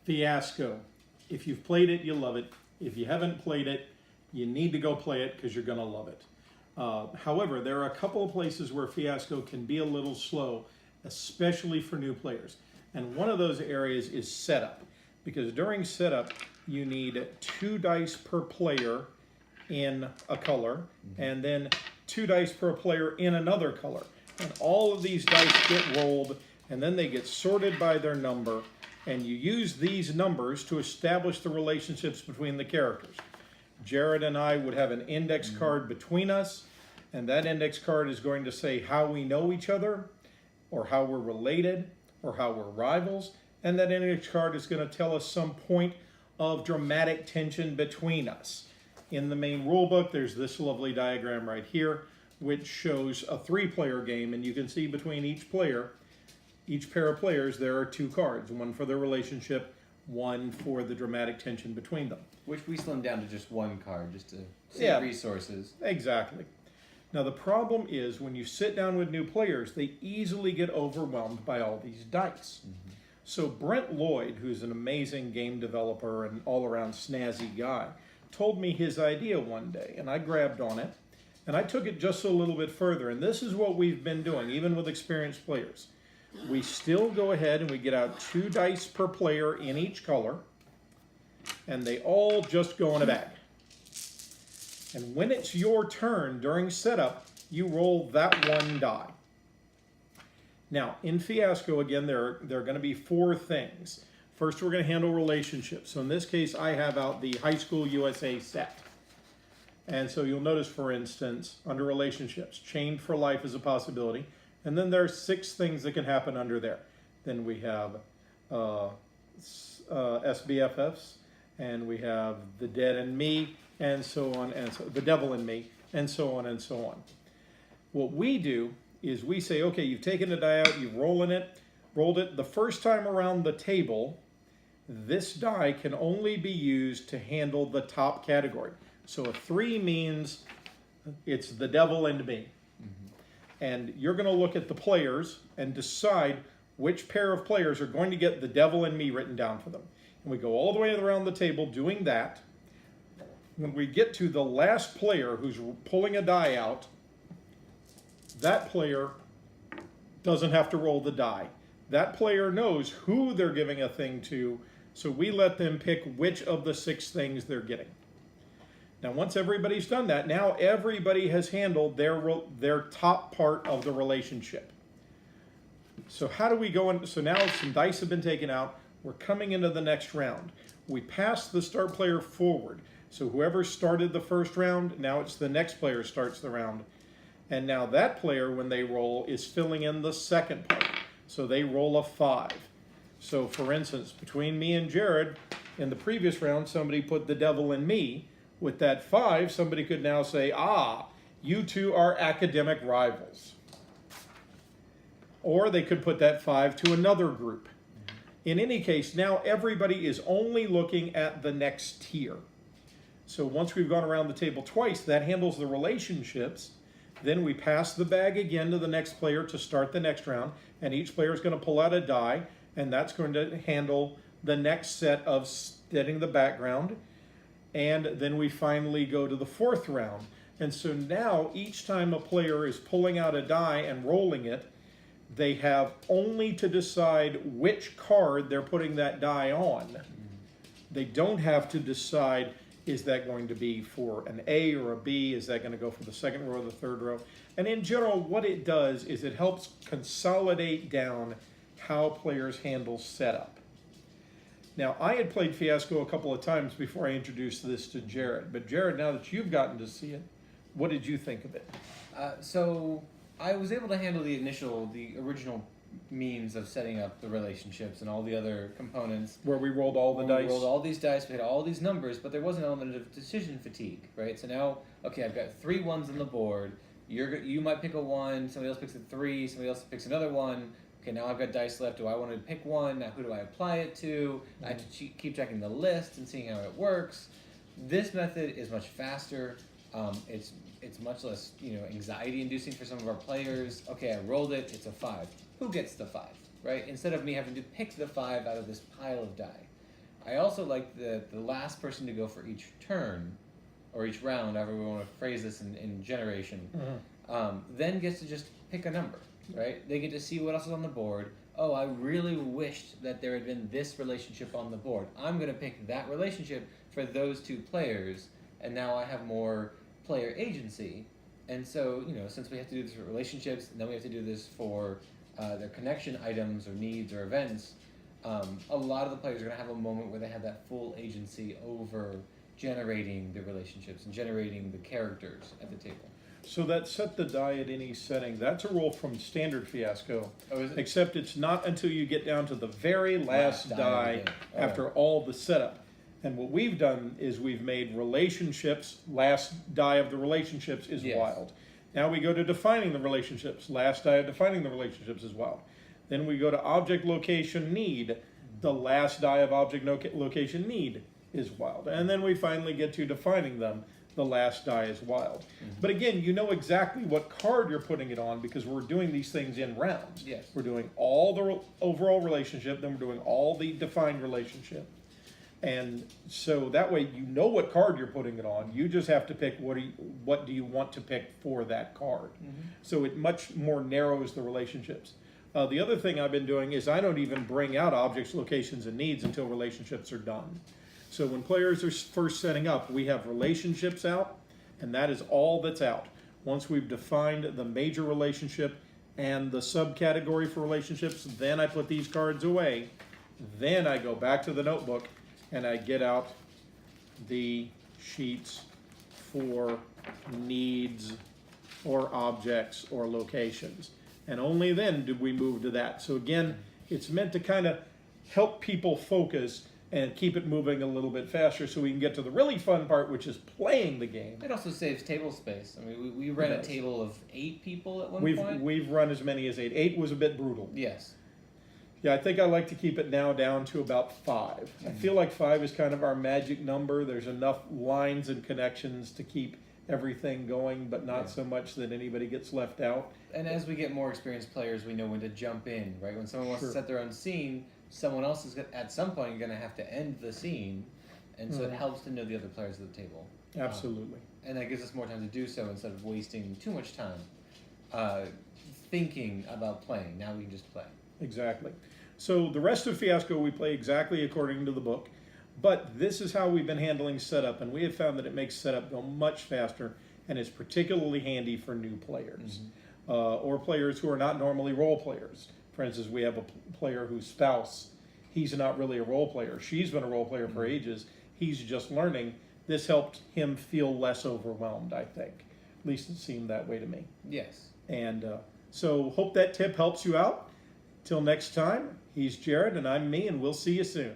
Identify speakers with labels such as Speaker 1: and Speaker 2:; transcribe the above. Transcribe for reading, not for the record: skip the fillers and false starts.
Speaker 1: Fiasco. If you've played it, you love it. If you haven't played it, you need to go play it because you're going to love it. However, there are a couple of places where Fiasco can be a little slow, especially for new players. And one of those areas is setup. Because during setup, you need 2 dice per player in a color, and then 2 dice per player in another color. And all of these dice get rolled, and then they get sorted by their number, and you use these numbers to establish the relationships between the characters. Jarrod and I would have an index card between us, and that index card is going to say how we know each other, or how we're related, or how we're rivals, and that index card is going to tell us some point of dramatic tension between us. In the main rulebook, there's this lovely diagram right here, which shows a 3-player game, and you can see between each player, each pair of players, there are 2 cards, one for their relationship, one for the dramatic tension between them.
Speaker 2: Which we slimmed down to just 1 card, just to save resources.
Speaker 1: Exactly. Now the problem is when you sit down with new players, they easily get overwhelmed by all these dice. So Brent Lloyd, who's an amazing game developer and all-around snazzy guy, told me his idea one day, and I grabbed on it, and I took it just a little bit further, and this is what we've been doing, even with experienced players. We still go ahead and we get out 2 dice per player in each color, and they all just go in a bag. And when it's your turn during setup, you roll that 1 die. Now, in Fiasco, again, there are going to be 4 things. First, we're going to handle relationships. So in this case, I have out the High School USA set. And so you'll notice, for instance, under relationships, chained for life is a possibility. And then there are 6 things that can happen under there. Then we have SBFFs, and we have the dead and me, and so on, and so the devil and me, and so on and so on. What we do is we say, okay, you've taken a die out, you've rolled it. The first time around the table, this die can only be used to handle the top category. So a 3 means it's the devil and me. And you're going to look at the players and decide which pair of players are going to get the devil and me written down for them. And we go all the way around the table doing that. When we get to the last player who's pulling a die out, that player doesn't have to roll the die. That player knows who they're giving a thing to, so we let them pick which of the 6 things they're getting. Now, once everybody's done that, now everybody has handled their top part of the relationship. So how do we go in? So now some dice have been taken out. We're coming into the next round. We pass the start player forward. So whoever started the first round, now it's the next player starts the round. And now that player, when they roll, is filling in the second part. So they roll a 5. So for instance, between me and Jarrod, in the previous round, somebody put the devil in me. With that 5, somebody could now say, you 2 are academic rivals. Or they could put that 5 to another group. In any case, now everybody is only looking at the next tier. So once we've gone around the table twice, that handles the relationships. Then we pass the bag again to the next player to start the next round, and each player is going to pull out a die, and that's going to handle the next set of setting the background. And then we finally go to the 4th round. And so now each time a player is pulling out a die and rolling it, they have only to decide which card they're putting that die on. They don't have to decide, is that going to be for an A or a B? Is that going to go for the 2nd row or the 3rd row? And in general, what it does is it helps consolidate down how players handle setup. Now, I had played Fiasco a couple of times before I introduced this to Jarrod. But Jarrod, now that you've gotten to see it, what did you think of it?
Speaker 2: So I was able to handle the original means of setting up the relationships and all the other components.
Speaker 1: Where we rolled all the dice?
Speaker 2: We rolled all these dice, we had all these numbers, but there was an element of decision fatigue, right? So now, okay, I've got 3 1s on the board. You might pick a 1, somebody else picks a 3, somebody else picks another 1. Okay, now I've got dice left. Do I want to pick one? Now who do I apply it to? I have to keep checking the list and seeing how it works. This method is much faster. It's much less anxiety inducing for some of our players. Okay, I rolled it. It's a 5. Who gets the 5? Right? Instead of me having to pick the 5 out of this pile of die. I also like the last person to go for each turn, or each round, however we want to phrase this in generation, then gets to just pick a number, right? They get to see what else is on the board. Oh, I really wished that there had been this relationship on the board. I'm going to pick that relationship for those two players, and now I have more player agency. And so, since we have to do this for relationships, and then we have to do this for their connection items or needs or events, a lot of the players are going to have a moment where they have that full agency over generating the relationships and generating the characters at the table.
Speaker 1: So that set the die at any setting, that's a rule from standard Fiasco.
Speaker 2: Oh, is it?
Speaker 1: Except it's not until you get down to the very last die after all the setup. And what we've done is we've made relationships, last die of the relationships is wild. Now we go to defining the relationships, last die of defining the relationships is wild. Then we go to object location need, the last die of object location need is wild. And then we finally get to defining them, the last die is wild. But again, you know exactly what card you're putting it on because we're doing these things in rounds.
Speaker 2: Yes.
Speaker 1: We're doing all the overall relationship, then we're doing all the defined relationship. And so that way you know what card you're putting it on. You just have to pick what do you want to pick for that card. So it much more narrows the relationships. The other thing I've been doing is I don't even bring out objects, locations, and needs until relationships are done. So when players are first setting up, we have relationships out, and that is all that's out. Once we've defined the major relationship and the subcategory for relationships, then I put these cards away. Then I go back to the notebook and I get out the sheets for needs or objects or locations. And only then do we move to that. So again, it's meant to kind of help people focus and keep it moving a little bit faster so we can get to the really fun part, which is playing the game.
Speaker 2: It also saves table space. I mean, we ran a table of 8 people at one point.
Speaker 1: We've run as many as 8. 8 was a bit brutal.
Speaker 2: Yes.
Speaker 1: Yeah, I think I like to keep it now down to about 5. I feel like 5 is kind of our magic number. There's enough lines and connections to keep everything going, but not so much that anybody gets left out.
Speaker 2: And as we get more experienced players, we know when to jump in, right? When someone wants to set their own scene, someone else is at some point going to have to end the scene, and so it helps to know the other players at the table.
Speaker 1: Absolutely.
Speaker 2: And that gives us more time to do so instead of wasting too much time thinking about playing. Now we can just play.
Speaker 1: Exactly. So the rest of Fiasco we play exactly according to the book, but this is how we've been handling setup, and we have found that it makes setup go much faster, and it's particularly handy for new players or players who are not normally role players. For instance, we have a player whose spouse, he's not really a role player. She's been a role player for ages. He's just learning. This helped him feel less overwhelmed, I think. At least it seemed that way to me.
Speaker 2: Yes.
Speaker 1: And so hope that tip helps you out. Till next time, he's Jarrod and I'm me, and we'll see you soon.